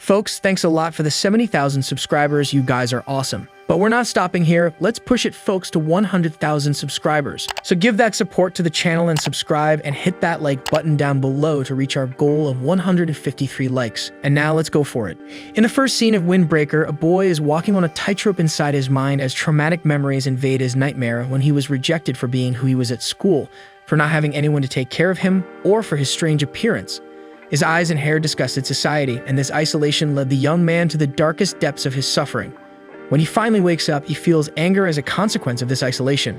Folks, thanks a lot for the 70,000 subscribers. You guys are awesome. But we're not stopping here. Let's push it, folks, to 100,000 subscribers. So give that support to the channel and subscribe and hit that like button down below to reach our goal of 153 likes. And now let's go for it. In the first scene of Windbreaker, a boy is walking on a tightrope inside his mind as traumatic memories invade his nightmare when he was rejected for being who he was at school, for not having anyone to take care of him, or for his strange appearance. His eyes and hair disgusted society, and this isolation led the young man to the darkest depths of his suffering. When he finally wakes up, he feels anger as a consequence of this isolation.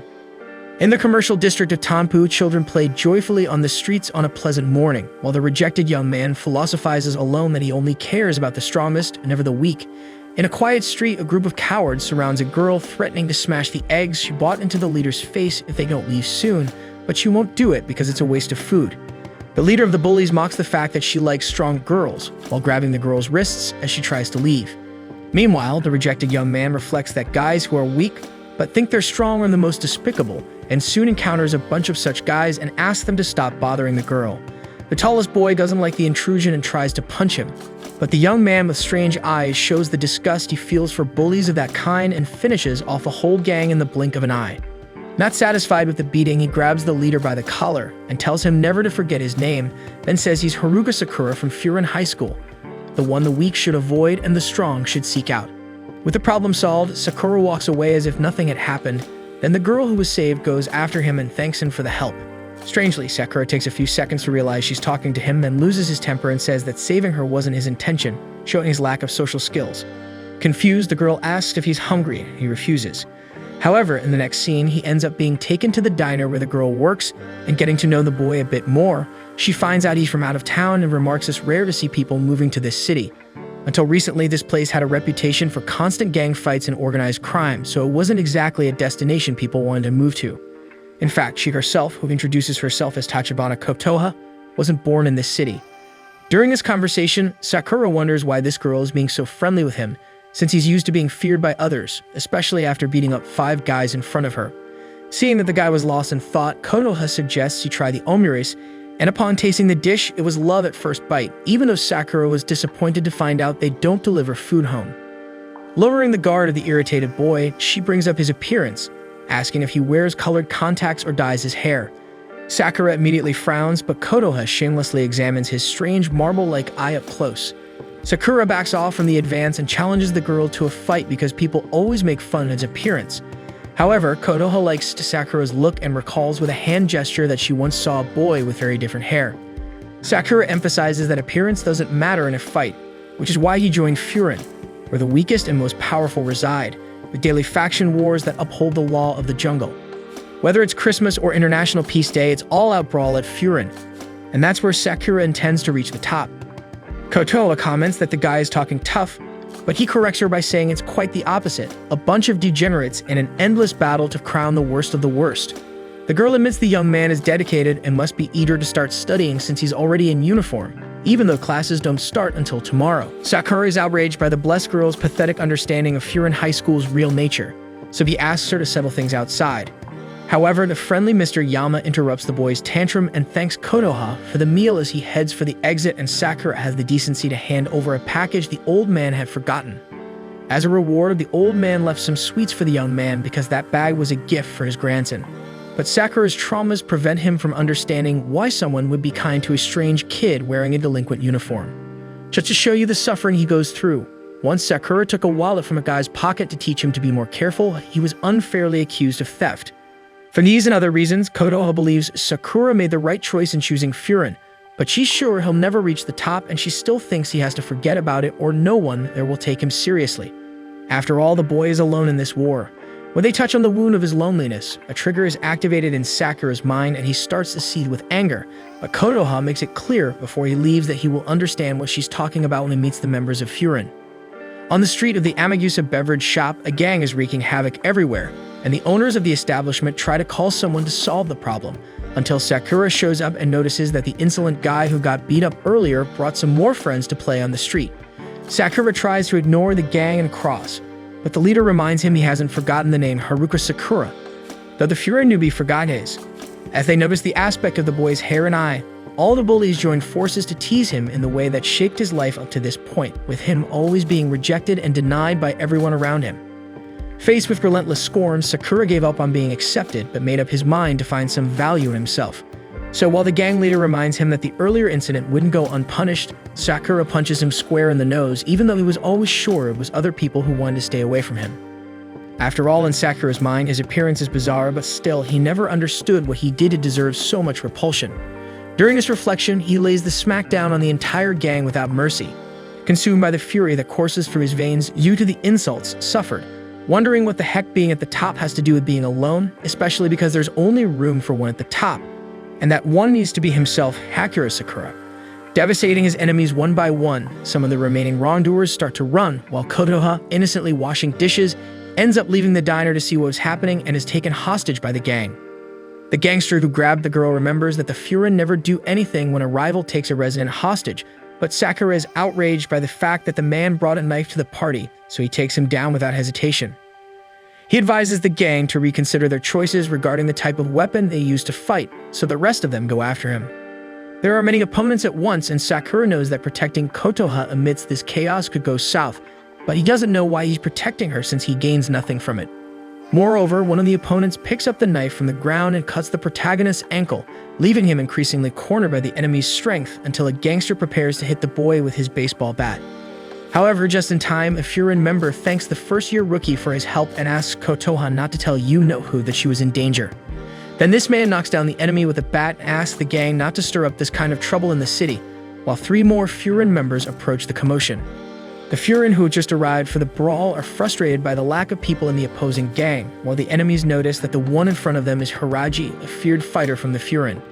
In the commercial district of Tanpu, children played joyfully on the streets on a pleasant morning, while the rejected young man philosophizes alone that he only cares about the strongest, never the weak. In a quiet street, a group of cowards surrounds a girl, threatening to smash the eggs she bought into the leader's face if they don't leave soon, but she won't do it because it's a waste of food. The leader of the bullies mocks the fact that she likes strong girls, while grabbing the girl's wrists as she tries to leave. Meanwhile, the rejected young man reflects that guys who are weak but think they're strong are the most despicable, and soon encounters a bunch of such guys and asks them to stop bothering the girl. The tallest boy doesn't like the intrusion and tries to punch him, but the young man with strange eyes shows the disgust he feels for bullies of that kind and finishes off a whole gang in the blink of an eye. Not satisfied with the beating, he grabs the leader by the collar and tells him never to forget his name, then says he's Haruka Sakura from Furin High School, the one the weak should avoid and the strong should seek out. With the problem solved, Sakura walks away as if nothing had happened. Then the girl who was saved goes after him and thanks him for the help. Strangely, Sakura takes a few seconds to realize she's talking to him, then loses his temper and says that saving her wasn't his intention, showing his lack of social skills. Confused, the girl asks if he's hungry. He refuses. However, in the next scene, he ends up being taken to the diner where the girl works, and getting to know the boy a bit more, she finds out he's from out of town and remarks it's rare to see people moving to this city. Until recently, this place had a reputation for constant gang fights and organized crime, so it wasn't exactly a destination people wanted to move to. In fact, she herself, who introduces herself as Tachibana Kotoha, wasn't born in this city. During this conversation, Sakura wonders why this girl is being so friendly with him, since he's used to being feared by others, especially after beating up 5 guys in front of her. Seeing that the guy was lost in thought, Konoha suggests he try the omurice, and upon tasting the dish, it was love at first bite, even though Sakura was disappointed to find out they don't deliver food home. Lowering the guard of the irritated boy, she brings up his appearance, asking if he wears colored contacts or dyes his hair. Sakura immediately frowns, but Konoha shamelessly examines his strange marble-like eye up close. Sakura backs off from the advance and challenges the girl to a fight because people always make fun of his appearance. However, Konoha likes Sakura's look and recalls with a hand gesture that she once saw a boy with very different hair. Sakura emphasizes that appearance doesn't matter in a fight, which is why he joined Furin, where the weakest and most powerful reside, with daily faction wars that uphold the law of the jungle. Whether it's Christmas or International Peace Day, it's all-out brawl at Furin, and that's where Sakura intends to reach the top. Kotoha comments that the guy is talking tough, but he corrects her by saying it's quite the opposite, a bunch of degenerates in an endless battle to crown the worst of the worst. The girl admits the young man is dedicated and must be eager to start studying since he's already in uniform, even though classes don't start until tomorrow. Sakura is outraged by the blessed girl's pathetic understanding of Furin High School's real nature, so he asks her to settle things outside. However, the friendly Mr. Yama interrupts the boy's tantrum and thanks Konoha for the meal as he heads for the exit, and Sakura has the decency to hand over a package the old man had forgotten. As a reward, the old man left some sweets for the young man because that bag was a gift for his grandson. But Sakura's traumas prevent him from understanding why someone would be kind to a strange kid wearing a delinquent uniform. Just to show you the suffering he goes through, once Sakura took a wallet from a guy's pocket to teach him to be more careful, he was unfairly accused of theft. For these and other reasons, Konoha believes Sakura made the right choice in choosing Furin, but she's sure he'll never reach the top, and she still thinks he has to forget about it or no one there will take him seriously. After all, the boy is alone in this war. When they touch on the wound of his loneliness, a trigger is activated in Sakura's mind and he starts to seethe with anger, but Konoha makes it clear before he leaves that he will understand what she's talking about when he meets the members of Furin. On the street of the Amagusa beverage shop, a gang is wreaking havoc everywhere, and the owners of the establishment try to call someone to solve the problem, until Sakura shows up and notices that the insolent guy who got beat up earlier brought some more friends to play on the street. Sakura tries to ignore the gang and cross, but the leader reminds him he hasn't forgotten the name Haruka Sakura, though the Furin newbie forgot his. As they notice the aspect of the boy's hair and eye, All the bullies joined forces to tease him in the way that shaped his life up to this point, with him always being rejected and denied by everyone around him. Faced with relentless scorn, Sakura gave up on being accepted but made up his mind to find some value in himself. So while the gang leader reminds him that the earlier incident wouldn't go unpunished, Sakura punches him square in the nose, even though he was always sure it was other people who wanted to stay away from him. After all, in Sakura's mind, his appearance is bizarre, but still, he never understood what he did to deserve so much repulsion. During his reflection, he lays the smackdown on the entire gang without mercy, consumed by the fury that courses through his veins due to the insults suffered, wondering what the heck being at the top has to do with being alone, especially because there's only room for one at the top, and that one needs to be himself, Hakura Sakura. Devastating his enemies one by one, some of the remaining wrongdoers start to run, while Kotoha, innocently washing dishes, ends up leaving the diner to see what was happening and is taken hostage by the gang. The gangster who grabbed the girl remembers that the Furin never do anything when a rival takes a resident hostage, but Sakura is outraged by the fact that the man brought a knife to the party, so he takes him down without hesitation. He advises the gang to reconsider their choices regarding the type of weapon they use to fight, so the rest of them go after him. There are many opponents at once, and Sakura knows that protecting Kotoha amidst this chaos could go south, but he doesn't know why he's protecting her since he gains nothing from it. Moreover, one of the opponents picks up the knife from the ground and cuts the protagonist's ankle, leaving him increasingly cornered by the enemy's strength until a gangster prepares to hit the boy with his baseball bat. However, just in time, a Furin member thanks the first-year rookie for his help and asks Kotoha not to tell you-know-who that she was in danger. Then this man knocks down the enemy with a bat and asks the gang not to stir up this kind of trouble in the city, while 3 more Furin members approach the commotion. The Furin who had just arrived for the brawl are frustrated by the lack of people in the opposing gang, while the enemies notice that the one in front of them is Hiraji, a feared fighter from the Furin.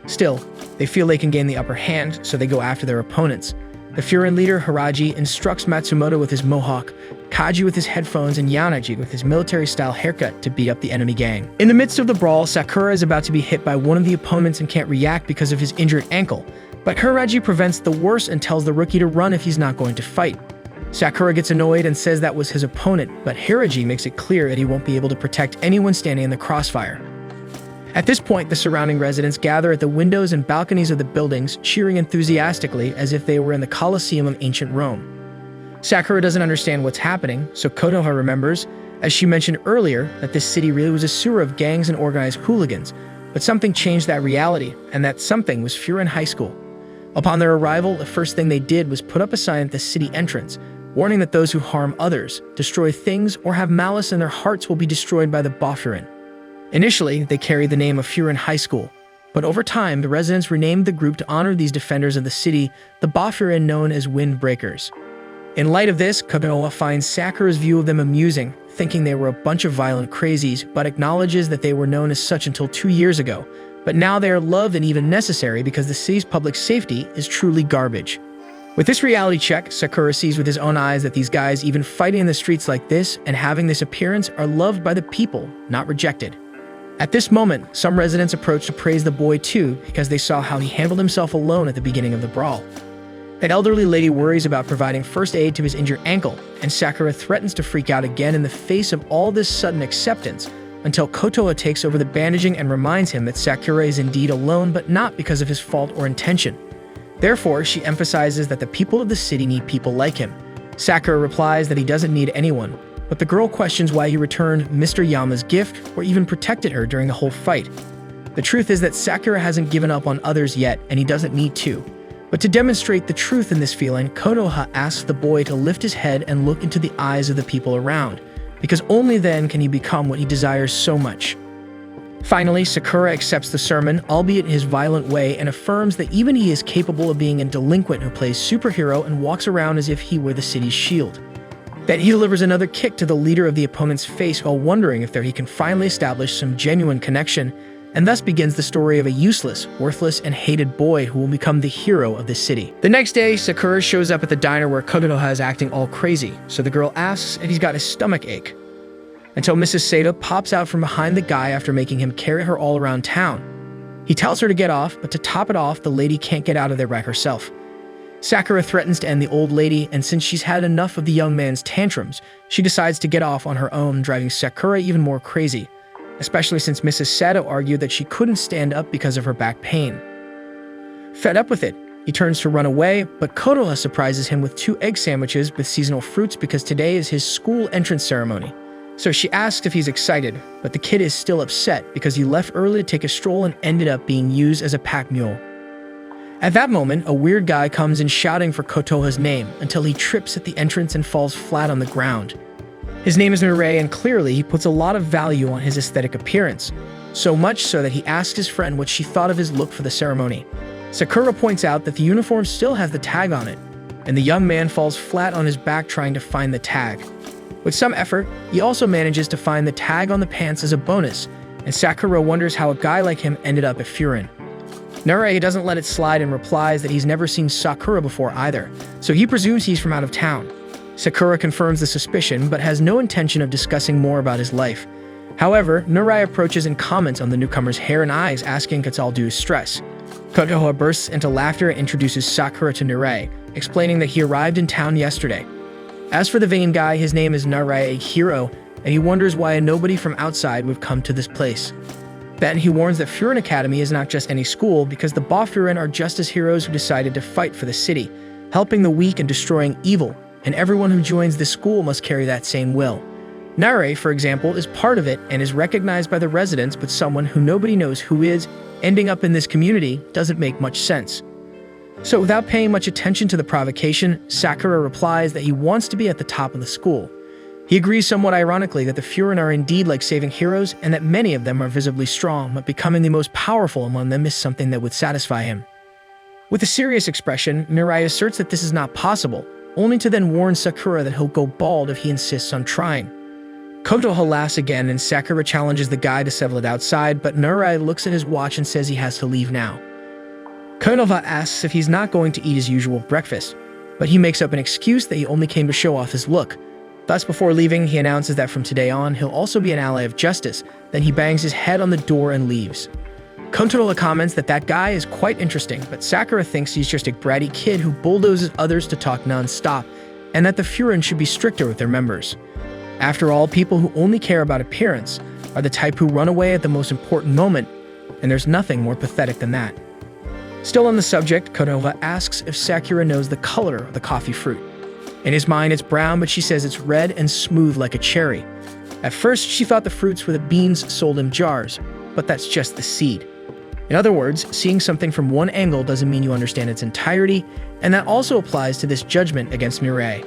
Still, they feel they can gain the upper hand, so they go after their opponents. The Furin leader, Hiraji, instructs Matsumoto with his mohawk, Kaji with his headphones, and Yanaji with his military-style haircut to beat up the enemy gang. In the midst of the brawl, Sakura is about to be hit by one of the opponents and can't react because of his injured ankle, but Hiraji prevents the worst and tells the rookie to run if he's not going to fight. Sakura gets annoyed and says that was his opponent, but Hiraji makes it clear that he won't be able to protect anyone standing in the crossfire. At this point, the surrounding residents gather at the windows and balconies of the buildings, cheering enthusiastically as if they were in the Colosseum of ancient Rome. Sakura doesn't understand what's happening, so Kotoha remembers, as she mentioned earlier, that this city really was a sewer of gangs and organized hooligans, but something changed that reality, and that something was Furin High School. Upon their arrival, the first thing they did was put up a sign at the city entrance, warning that those who harm others, destroy things, or have malice in their hearts will be destroyed by the Bafurin. Initially, they carried the name of Furin High School, but over time, the residents renamed the group to honor these defenders of the city, the Bafurin known as Windbreakers. In light of this, Kotoha finds Sakura's view of them amusing, thinking they were a bunch of violent crazies, but acknowledges that they were known as such until 2 years ago. But now they are loved and even necessary because the city's public safety is truly garbage. With this reality check, Sakura sees with his own eyes that these guys, even fighting in the streets like this and having this appearance, are loved by the people, not rejected. At this moment, some residents approach to praise the boy too because they saw how he handled himself alone at the beginning of the brawl. An elderly lady worries about providing first aid to his injured ankle, and Sakura threatens to freak out again in the face of all this sudden acceptance, until Kotoha takes over the bandaging and reminds him that Sakura is indeed alone, but not because of his fault or intention. Therefore, she emphasizes that the people of the city need people like him. Sakura replies that he doesn't need anyone, but the girl questions why he returned Mr. Yama's gift or even protected her during the whole fight. The truth is that Sakura hasn't given up on others yet, and he doesn't need to. But to demonstrate the truth in this feeling, Kotoha asks the boy to lift his head and look into the eyes of the people around, because only then can he become what he desires so much. Finally, Sakura accepts the sermon, albeit in his violent way, and affirms that even he is capable of being a delinquent who plays superhero and walks around as if he were the city's shield. That he delivers another kick to the leader of the opponent's face while wondering if he can finally establish some genuine connection, and thus begins the story of a useless, worthless, and hated boy who will become the hero of the city. The next day, Sakura shows up at the diner where Kotoha is acting all crazy, so the girl asks if he's got a stomach ache, until Mrs. Sato pops out from behind the guy after making him carry her all around town. He tells her to get off, but to top it off, the lady can't get out of there by herself. Sakura threatens to end the old lady, and since she's had enough of the young man's tantrums, she decides to get off on her own, driving Sakura even more crazy, especially since Mrs. Sato argued that she couldn't stand up because of her back pain. Fed up with it, he turns to run away, but Kotoha surprises him with 2 egg sandwiches with seasonal fruits because today is his school entrance ceremony. So she asks if he's excited, but the kid is still upset because he left early to take a stroll and ended up being used as a pack mule. At that moment, a weird guy comes in shouting for Kotoha's name until he trips at the entrance and falls flat on the ground. His name is Mirai, and clearly he puts a lot of value on his aesthetic appearance, so much so that he asks his friend what she thought of his look for the ceremony. Sakura points out that the uniform still has the tag on it, and the young man falls flat on his back trying to find the tag. With some effort, he also manages to find the tag on the pants as a bonus, and Sakura wonders how a guy like him ended up at Furin. Mirai doesn't let it slide and replies that he's never seen Sakura before either, so he presumes he's from out of town. Sakura confirms the suspicion, but has no intention of discussing more about his life. However, Mirai approaches and comments on the newcomer's hair and eyes, asking if it's all due to stress. Kotoha bursts into laughter and introduces Sakura to Mirai, explaining that he arrived in town yesterday. As for the vain guy, his name is Narai Hiro, and he wonders why nobody from outside would come to this place. Then he warns that Furin Academy is not just any school because the Ba-Furin are justice heroes who decided to fight for the city, helping the weak and destroying evil, and everyone who joins this school must carry that same will. Nare, for example, is part of it and is recognized by the residents, but someone who nobody knows who is ending up in this community doesn't make much sense. So without paying much attention to the provocation, Sakura replies that he wants to be at the top of the school. He agrees somewhat ironically that the Furin are indeed like saving heroes and that many of them are visibly strong, but becoming the most powerful among them is something that would satisfy him. With a serious expression, Mirai asserts that this is not possible, only to then warn Sakura that he'll go bald if he insists on trying. Kotoha laughs again and Sakura challenges the guy to settle it outside, but Mirai looks at his watch and says he has to leave now. Kotoha asks if he's not going to eat his usual breakfast, but he makes up an excuse that he only came to show off his look. Thus, before leaving, he announces that from today on, he'll also be an ally of justice. Then he bangs his head on the door and leaves. Kotoha comments that that guy is quite interesting, but Sakura thinks he's just a bratty kid who bulldozes others to talk non-stop, and that the Furin should be stricter with their members. After all, people who only care about appearance are the type who run away at the most important moment, and there's nothing more pathetic than that. Still on the subject, Kotoha asks if Sakura knows the color of the coffee fruit. In his mind, it's brown, but she says it's red and smooth like a cherry. At first, she thought the fruits were the beans sold in jars, but that's just the seed. In other words, seeing something from one angle doesn't mean you understand its entirety, and that also applies to this judgment against Mirai.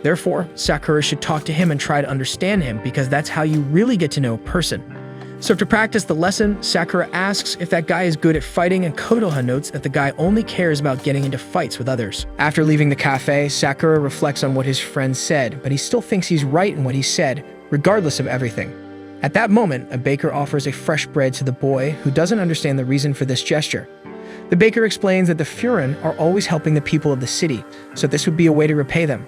Therefore, Sakura should talk to him and try to understand him, because that's how you really get to know a person. So to practice the lesson, Sakura asks if that guy is good at fighting, and Kotoha notes that the guy only cares about getting into fights with others. After leaving the cafe, Sakura reflects on what his friend said, but he still thinks he's right in what he said, regardless of everything. At that moment, a baker offers a fresh bread to the boy, who doesn't understand the reason for this gesture. The baker explains that the Furin are always helping the people of the city, so this would be a way to repay them.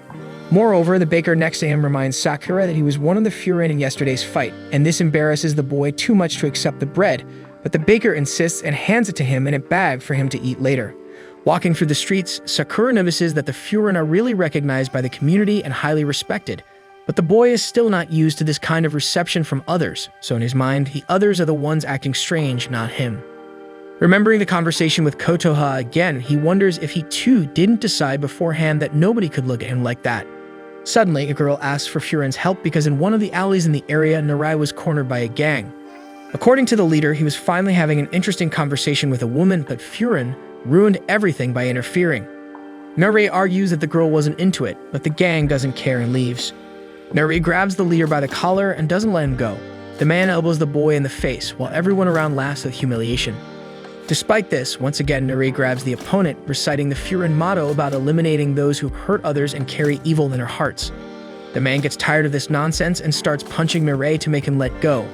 Moreover, the baker next to him reminds Sakura that he was one of the Furin in yesterday's fight, and this embarrasses the boy too much to accept the bread, but the baker insists and hands it to him in a bag for him to eat later. Walking through the streets, Sakura notices that the Furin are really recognized by the community and highly respected, but the boy is still not used to this kind of reception from others, so in his mind, the others are the ones acting strange, not him. Remembering the conversation with Kotoha again, he wonders if he too didn't decide beforehand that nobody could look at him like that. Suddenly, a girl asks for Furin's help because in one of the alleys in the area, Narai was cornered by a gang. According to the leader, he was finally having an interesting conversation with a woman, but Furin ruined everything by interfering. Narai argues that the girl wasn't into it, but the gang doesn't care and leaves. Narai grabs the leader by the collar and doesn't let him go. The man elbows the boy in the face, while everyone around laughs at humiliation. Despite this, once again, Narai grabs the opponent, reciting the Furin motto about eliminating those who hurt others and carry evil in their hearts. The man gets tired of this nonsense and starts punching Narai to make him let go.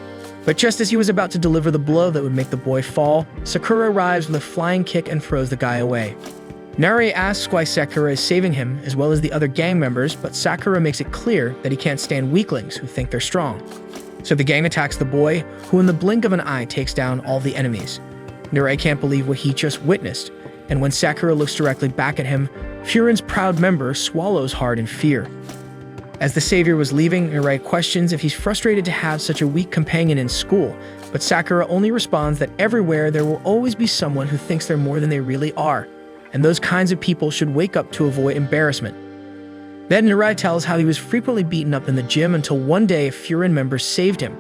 But just as he was about to deliver the blow that would make the boy fall, Sakura arrives with a flying kick and throws the guy away. Narai asks why Sakura is saving him, as well as the other gang members, but Sakura makes it clear that he can't stand weaklings who think they're strong. So the gang attacks the boy, who in the blink of an eye takes down all the enemies. Narai can't believe what he just witnessed, and when Sakura looks directly back at him, Furin's proud member swallows hard in fear. As the savior was leaving, Mirai questions if he's frustrated to have such a weak companion in school, but Sakura only responds that everywhere there will always be someone who thinks they're more than they really are, and those kinds of people should wake up to avoid embarrassment. Then Mirai tells how he was frequently beaten up in the gym until one day a Furin member saved him.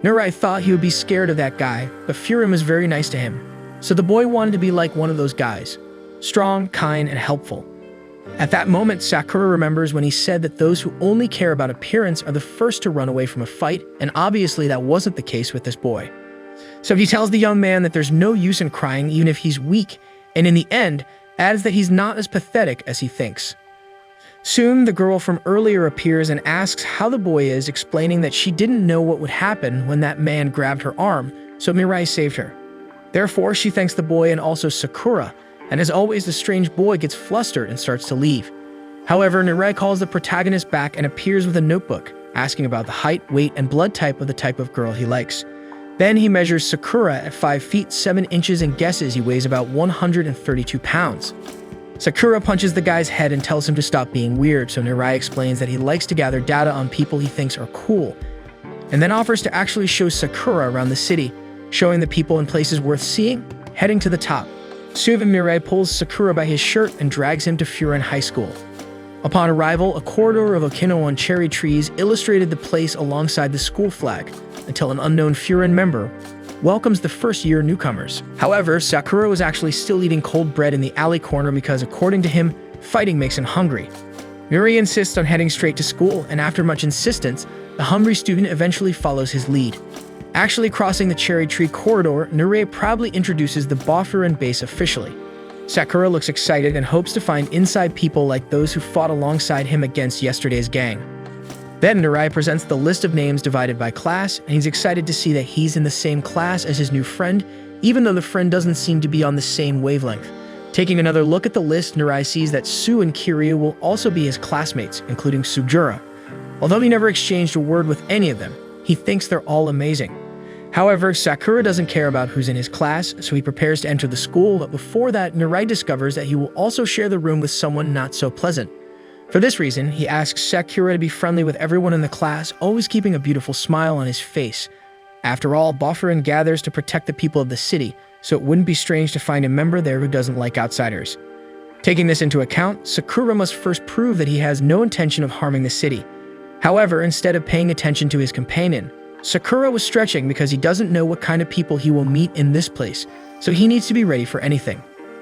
Mirai thought he would be scared of that guy, but Furin was very nice to him, so the boy wanted to be like one of those guys, strong, kind, and helpful. At that moment, Sakura remembers when he said that those who only care about appearance are the first to run away from a fight, and obviously that wasn't the case with this boy. So he tells the young man that there's no use in crying even if he's weak, and in the end, adds that he's not as pathetic as he thinks. Soon, the girl from earlier appears and asks how the boy is, explaining that she didn't know what would happen when that man grabbed her arm, so Mirai saved her. Therefore, she thanks the boy and also Sakura, and as always, the strange boy gets flustered and starts to leave. However, Mirai calls the protagonist back and appears with a notebook, asking about the height, weight, and blood type of the type of girl he likes. Then he measures Sakura at 5 feet 7 inches and guesses he weighs about 132 pounds. Sakura punches the guy's head and tells him to stop being weird, so Mirai explains that he likes to gather data on people he thinks are cool, and then offers to actually show Sakura around the city, showing the people and places worth seeing, heading to the top. Soon Mirai pulls Sakura by his shirt and drags him to Furin High School. Upon arrival, a corridor of Okinawan cherry trees illustrated the place alongside the school flag, until an unknown Furin member welcomes the first-year newcomers. However, Sakura was actually still eating cold bread in the alley corner because, according to him, fighting makes him hungry. Mirai insists on heading straight to school, and after much insistence, the hungry student eventually follows his lead. Actually crossing the cherry tree corridor, Mirai proudly introduces the Bofurin base officially. Sakura looks excited and hopes to find inside people like those who fought alongside him against yesterday's gang. Then Mirai presents the list of names divided by class, and he's excited to see that he's in the same class as his new friend, even though the friend doesn't seem to be on the same wavelength. Taking another look at the list, Mirai sees that Su and Kiryu will also be his classmates, including Sujura. Although he never exchanged a word with any of them, he thinks they're all amazing. However, Sakura doesn't care about who's in his class, so he prepares to enter the school, but before that, Mirai discovers that he will also share the room with someone not so pleasant. For this reason, he asks Sakura to be friendly with everyone in the class, always keeping a beautiful smile on his face. After all, Bofurin gathers to protect the people of the city, so it wouldn't be strange to find a member there who doesn't like outsiders. Taking this into account, Sakura must first prove that he has no intention of harming the city. However, instead of paying attention to his companion, Sakura was stretching because he doesn't know what kind of people he will meet in this place, so he needs to be ready for anything.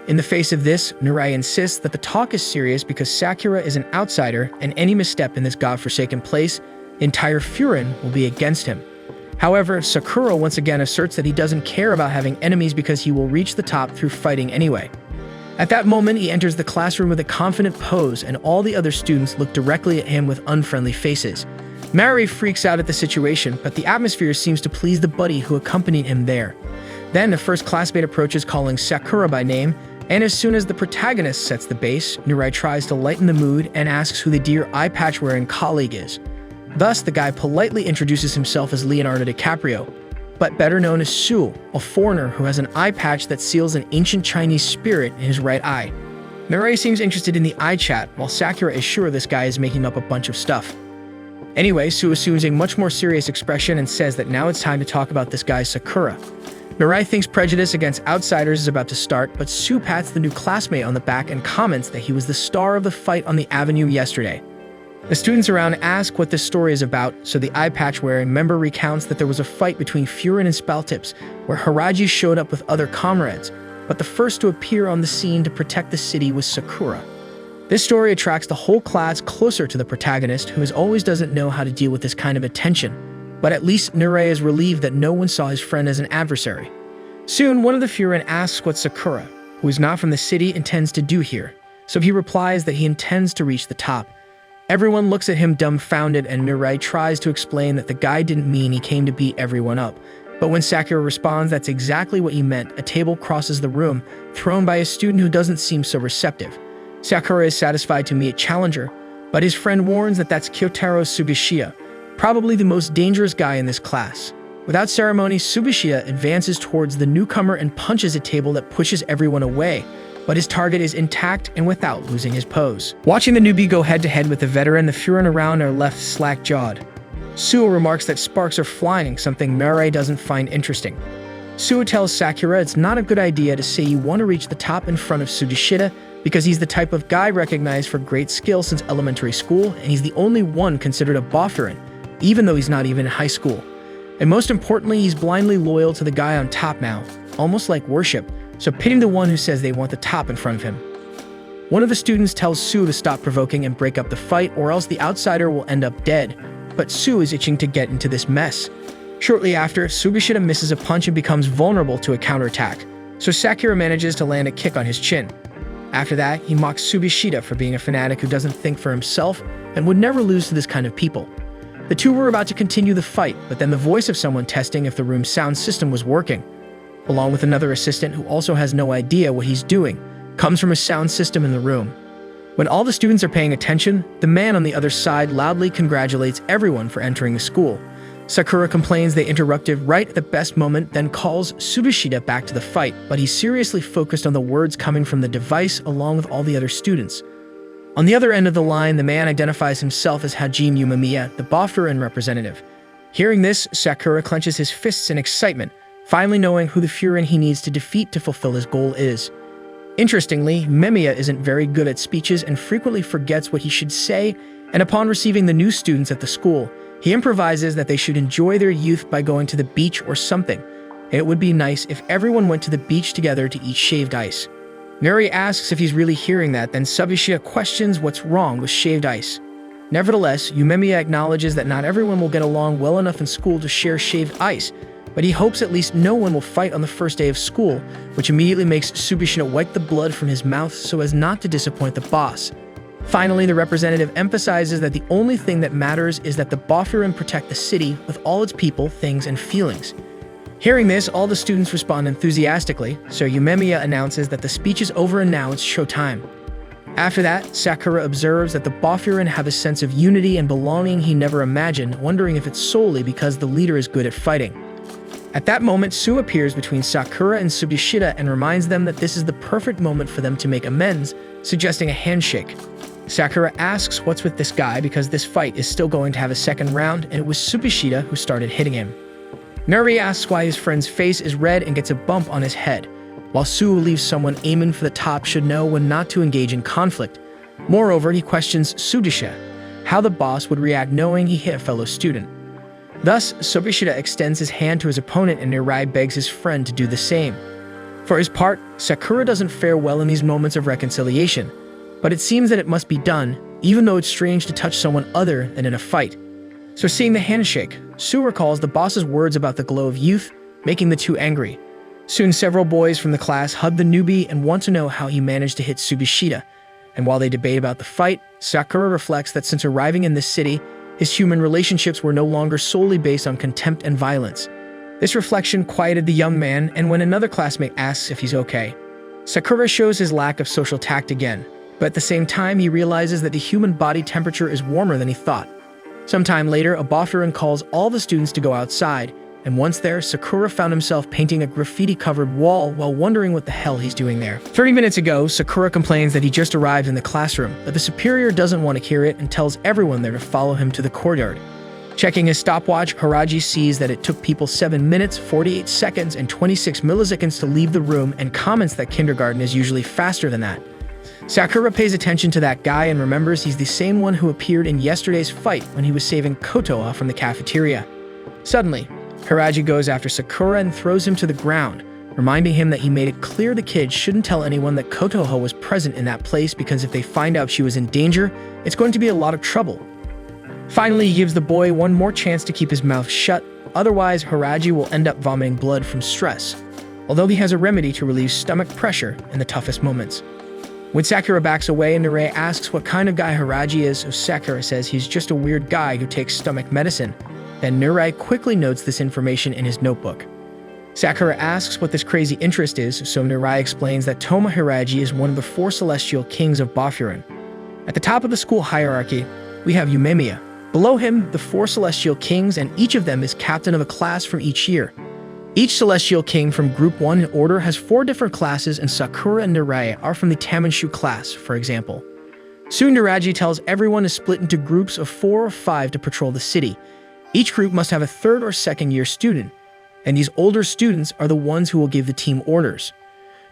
In the face of this, Mirai insists that the talk is serious because Sakura is an outsider, and any misstep in this godforsaken place, the entire Furin will be against him. However, Sakura once again asserts that he doesn't care about having enemies because he will reach the top through fighting anyway. At that moment, he enters the classroom with a confident pose, and all the other students look directly at him with unfriendly faces. Mirai freaks out at the situation, but the atmosphere seems to please the buddy who accompanied him there. Then, a first classmate approaches calling Sakura by name, and as soon as the protagonist sets the base, Mirai tries to lighten the mood and asks who the dear eye patch-wearing colleague is. Thus, the guy politely introduces himself as Leonardo DiCaprio, but better known as Su, a foreigner who has an eye patch that seals an ancient Chinese spirit in his right eye. Mirai seems interested in the eye chat, while Sakura is sure this guy is making up a bunch of stuff. Anyway, Su assumes a much more serious expression and says that now it's time to talk about this guy Sakura. Mirai thinks prejudice against outsiders is about to start, but Su pats the new classmate on the back and comments that he was the star of the fight on the avenue yesterday. The students around ask what this story is about, so the eye patch-wearing member recounts that there was a fight between Furin and Spaltips, where Haraji showed up with other comrades, but the first to appear on the scene to protect the city was Sakura. This story attracts the whole class closer to the protagonist, who as always doesn't know how to deal with this kind of attention, but at least Mirai is relieved that no one saw his friend as an adversary. Soon, one of the Furin asks what Sakura, who is not from the city, intends to do here, so he replies that he intends to reach the top. Everyone looks at him dumbfounded, and Mirai tries to explain that the guy didn't mean he came to beat everyone up. But when Sakura responds that's exactly what he meant, a table crosses the room, thrown by a student who doesn't seem so receptive. Sakura is satisfied to meet a challenger, but his friend warns that that's Kyotaro Sugishiya, probably the most dangerous guy in this class. Without ceremony, Sugishiya advances towards the newcomer and punches a table that pushes everyone away. but his target is intact and without losing his pose. Watching the newbie go head-to-head with the veteran, the Furin around are left slack-jawed. Suo remarks that sparks are flying, something Mirai doesn't find interesting. Suo tells Sakura it's not a good idea to say you want to reach the top in front of Sugishita because he's the type of guy recognized for great skill since elementary school, and he's the only one considered a Bofurin, even though he's not even in high school. And most importantly, he's blindly loyal to the guy on top now, almost like worship, so pitying the one who says they want the top in front of him. One of the students tells Suo to stop provoking and break up the fight, or else the outsider will end up dead, but Suo is itching to get into this mess. Shortly after, Sugishita misses a punch and becomes vulnerable to a counterattack, so Sakura manages to land a kick on his chin. After that, he mocks Sugishita for being a fanatic who doesn't think for himself and would never lose to this kind of people. The two were about to continue the fight, but then the voice of someone testing if the room's sound system was working, along with another assistant who also has no idea what he's doing, comes from a sound system in the room. When all the students are paying attention, the man on the other side loudly congratulates everyone for entering the school. Sakura complains they interrupted right at the best moment, then calls Sugishita back to the fight, but he's seriously focused on the words coming from the device along with all the other students. On the other end of the line, the man identifies himself as Hajime Umemiya, the Bofurin representative. Hearing this, Sakura clenches his fists in excitement, finally knowing who the Furin he needs to defeat to fulfill his goal is. Interestingly, Umemiya isn't very good at speeches and frequently forgets what he should say, and upon receiving the new students at the school, he improvises that they should enjoy their youth by going to the beach or something. It would be nice if everyone went to the beach together to eat shaved ice. Nuri asks if he's really hearing that, then Sugishita questions what's wrong with shaved ice. Nevertheless, Umemiya acknowledges that not everyone will get along well enough in school to share shaved ice, but he hopes at least no one will fight on the first day of school, which immediately makes Sugishita wipe the blood from his mouth so as not to disappoint the boss. Finally, the representative emphasizes that the only thing that matters is that the Bofurin protect the city with all its people, things, and feelings. Hearing this, all the students respond enthusiastically, so Umemiya announces that the speech is over and now it's showtime. After that, Sakura observes that the Bofurin have a sense of unity and belonging he never imagined, wondering if it's solely because the leader is good at fighting. At that moment, Suo appears between Sakura and Sugishita and reminds them that this is the perfect moment for them to make amends, suggesting a handshake. Sakura asks what's with this guy because this fight is still going to have a second round, and it was Sugishita who started hitting him. Nuri asks why his friend's face is red and gets a bump on his head, while Suo leaves someone aiming for the top should know when not to engage in conflict. Moreover, he questions Sugishita, how the boss would react knowing he hit a fellow student. Thus, Sugishita extends his hand to his opponent and Nuri begs his friend to do the same. For his part, Sakura doesn't fare well in these moments of reconciliation, but it seems that it must be done, even though it's strange to touch someone other than in a fight. So seeing the handshake, Suo recalls the boss's words about the glow of youth, making the two angry. Soon several boys from the class hug the newbie and want to know how he managed to hit Sugishita, and while they debate about the fight, Sakura reflects that since arriving in this city, his human relationships were no longer solely based on contempt and violence. This reflection quieted the young man, and when another classmate asks if he's okay, Sakura shows his lack of social tact again, but at the same time he realizes that the human body temperature is warmer than he thought. Sometime later, a Bofurin calls all the students to go outside, and once there, Sakura found himself painting a graffiti-covered wall while wondering what the hell he's doing there. 30 minutes ago, Sakura complains that he just arrived in the classroom, but the superior doesn't want to hear it and tells everyone there to follow him to the courtyard. Checking his stopwatch, Haraji sees that it took people 7 minutes, 48 seconds, and 26 milliseconds to leave the room and comments that kindergarten is usually faster than that. Sakura pays attention to that guy and remembers he's the same one who appeared in yesterday's fight when he was saving Kotoha from the cafeteria. Suddenly, Haraji goes after Sakura and throws him to the ground, reminding him that he made it clear the kids shouldn't tell anyone that Kotoha was present in that place because if they find out she was in danger, it's going to be a lot of trouble. Finally, he gives the boy one more chance to keep his mouth shut, otherwise Haraji will end up vomiting blood from stress, although he has a remedy to relieve stomach pressure in the toughest moments. When Sakura backs away and Nurei asks what kind of guy Haraji is, so Sakura says he's just a weird guy who takes stomach medicine. Then Nurei quickly notes this information in his notebook. Sakura asks what this crazy interest is, so Nurei explains that Toma Hiraji is one of the 4 celestial kings of Bofurin. At the top of the school hierarchy, we have Umemiya. Below him, the 4 celestial kings, and each of them is captain of a class from each year. Each Celestial King from Group 1 in order has 4 different classes, and Sakura and Narai are from the Tamanshu class, for example. Soon Naraji tells everyone to split into groups of 4 or 5 to patrol the city. Each group must have a 3rd or 2nd year student, and these older students are the ones who will give the team orders.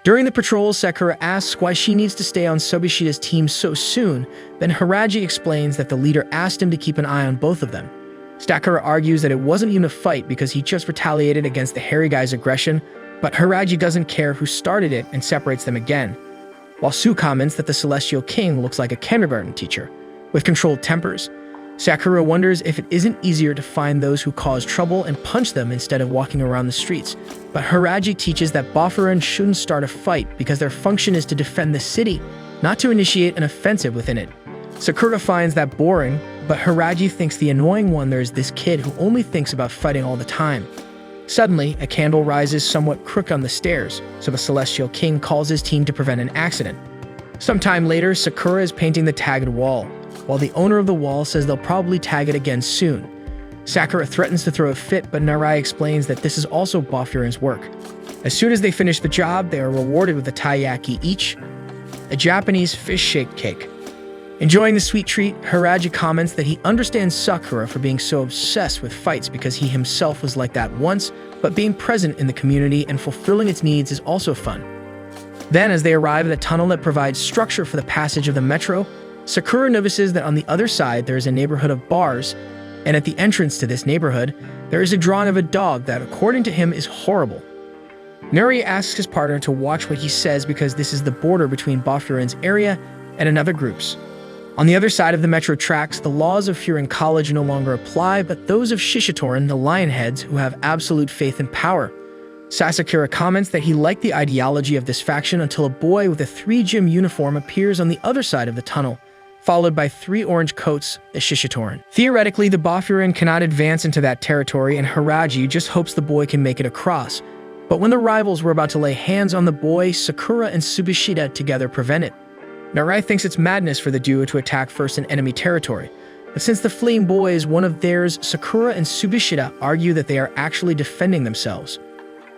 During the patrol, Sakura asks why she needs to stay on Subishida's team so soon, then Haraji explains that the leader asked him to keep an eye on both of them. Sakura argues that it wasn't even a fight because he just retaliated against the hairy guy's aggression, but Haraji doesn't care who started it and separates them again. While Sue comments that the Celestial King looks like a kindergarten teacher, with controlled tempers, Sakura wonders if it isn't easier to find those who cause trouble and punch them instead of walking around the streets. But Haraji teaches that Bofurin shouldn't start a fight because their function is to defend the city, not to initiate an offensive within it. Sakura finds that boring, but Haraji thinks the annoying one there is this kid who only thinks about fighting all the time. Suddenly, a candle rises somewhat crooked on the stairs, so the Celestial King calls his team to prevent an accident. Sometime later, Sakura is painting the tagged wall, while the owner of the wall says they'll probably tag it again soon. Sakura threatens to throw a fit, but Narai explains that this is also Bofurin's work. As soon as they finish the job, they are rewarded with a taiyaki each, a Japanese fish-shaped cake. Enjoying the sweet treat, Haraji comments that he understands Sakura for being so obsessed with fights because he himself was like that once, but being present in the community and fulfilling its needs is also fun. Then, as they arrive at a tunnel that provides structure for the passage of the metro, Sakura notices that on the other side there is a neighborhood of bars, and at the entrance to this neighborhood, there is a drawing of a dog that, according to him, is horrible. Nuri asks his partner to watch what he says because this is the border between Bofurin's area and another group's. On the other side of the metro tracks, the laws of Furin College no longer apply, but those of Shishitorin, the Lionheads, who have absolute faith and power. Sasakura comments that he liked the ideology of this faction until a boy with a 3-gym uniform appears on the other side of the tunnel, followed by 3 orange coats, the Shishitorin. Theoretically, the Bofurin cannot advance into that territory, and Haraji just hopes the boy can make it across. But when the rivals were about to lay hands on the boy, Sakura and Subishida together prevent it. Narai thinks it's madness for the duo to attack first in enemy territory, but since the fleeing boy is one of theirs, Sakura and Subishida argue that they are actually defending themselves.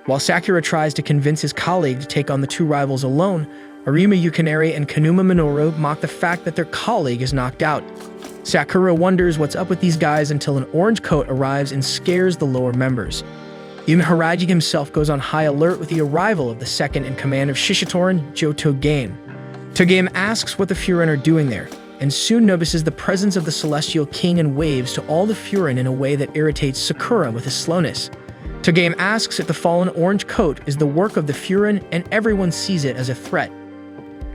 While Sakura tries to convince his colleague to take on the 2 rivals alone, Arima Yukinari and Kanuma Minoru mock the fact that their colleague is knocked out. Sakura wonders what's up with these guys until an orange coat arrives and scares the lower members. Even Haraji himself goes on high alert with the arrival of the second in command of Shishitorin, Joe Togame. Togame asks what the Furin are doing there, and soon notices the presence of the Celestial King and waves to all the Furin in a way that irritates Sakura with his slowness. Togame asks if the fallen orange coat is the work of the Furin, and everyone sees it as a threat.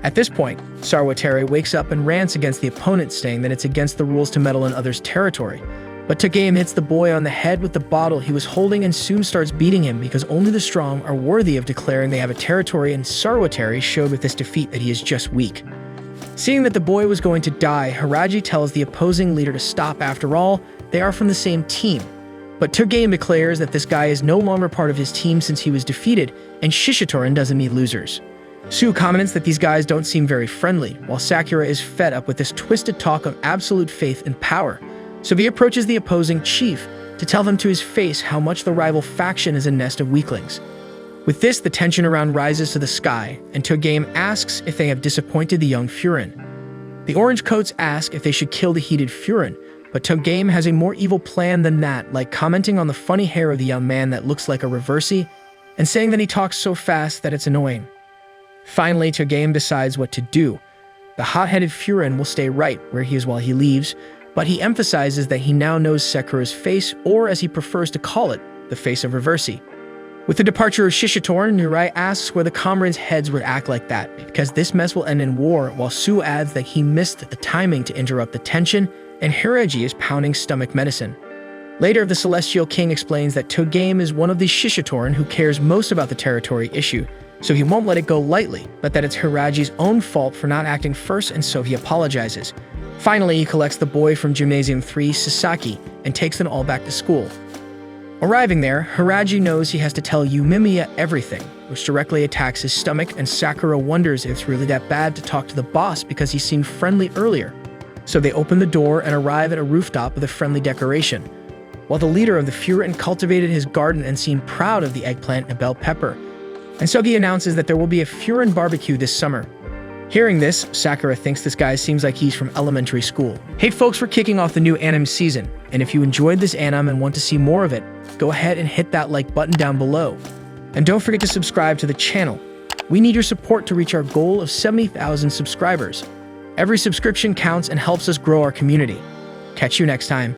At this point, Sarwateri wakes up and rants against the opponent, saying that it's against the rules to meddle in others' territory. But Togame hits the boy on the head with the bottle he was holding and soon starts beating him because only the strong are worthy of declaring they have a territory, and Sarwateri showed with this defeat that he is just weak. Seeing that the boy was going to die, Haraji tells the opposing leader to stop. After all, they are from the same team. But Togame declares that this guy is no longer part of his team since he was defeated, and Shishitorin doesn't need losers. Sue comments that these guys don't seem very friendly, while Sakura is fed up with this twisted talk of absolute faith and power. So he approaches the opposing chief to tell them to his face how much the rival faction is a nest of weaklings. With this, the tension around rises to the sky, and Togame asks if they have disappointed the young Furin. The orange coats ask if they should kill the heated Furin, but Togame has a more evil plan than that, like commenting on the funny hair of the young man that looks like a reversey, and saying that he talks so fast that it's annoying. Finally, Togame decides what to do. The hot-headed Furin will stay right where he is while he leaves, but he emphasizes that he now knows Sakura's face, or as he prefers to call it, the face of Reversi. With the departure of Shishitorin, Nurai asks where the comrades' heads would act like that, because this mess will end in war, while Sue adds that he missed the timing to interrupt the tension, and Hiraji is pounding stomach medicine. Later, the Celestial King explains that Togame is one of the Shishitorin who cares most about the territory issue, so he won't let it go lightly, but that it's Hiraji's own fault for not acting first, and so he apologizes. Finally, he collects the boy from Gymnasium 3, Sasaki, and takes them all back to school. Arriving there, Hiraji knows he has to tell Yumimiya everything, which directly attacks his stomach, and Sakura wonders if it's really that bad to talk to the boss because he seemed friendly earlier. So they open the door and arrive at a rooftop with a friendly decoration. while the leader of the Furin cultivated his garden and seemed proud of the eggplant and bell pepper. And Sugi announces that there will be a Furin barbecue this summer. Hearing this, Sakura thinks this guy seems like he's from elementary school. Hey folks, we're kicking off the new anime season, and if you enjoyed this anime and want to see more of it, go ahead and hit that like button down below. And don't forget to subscribe to the channel. We need your support to reach our goal of 70,000 subscribers. Every subscription counts and helps us grow our community. Catch you next time.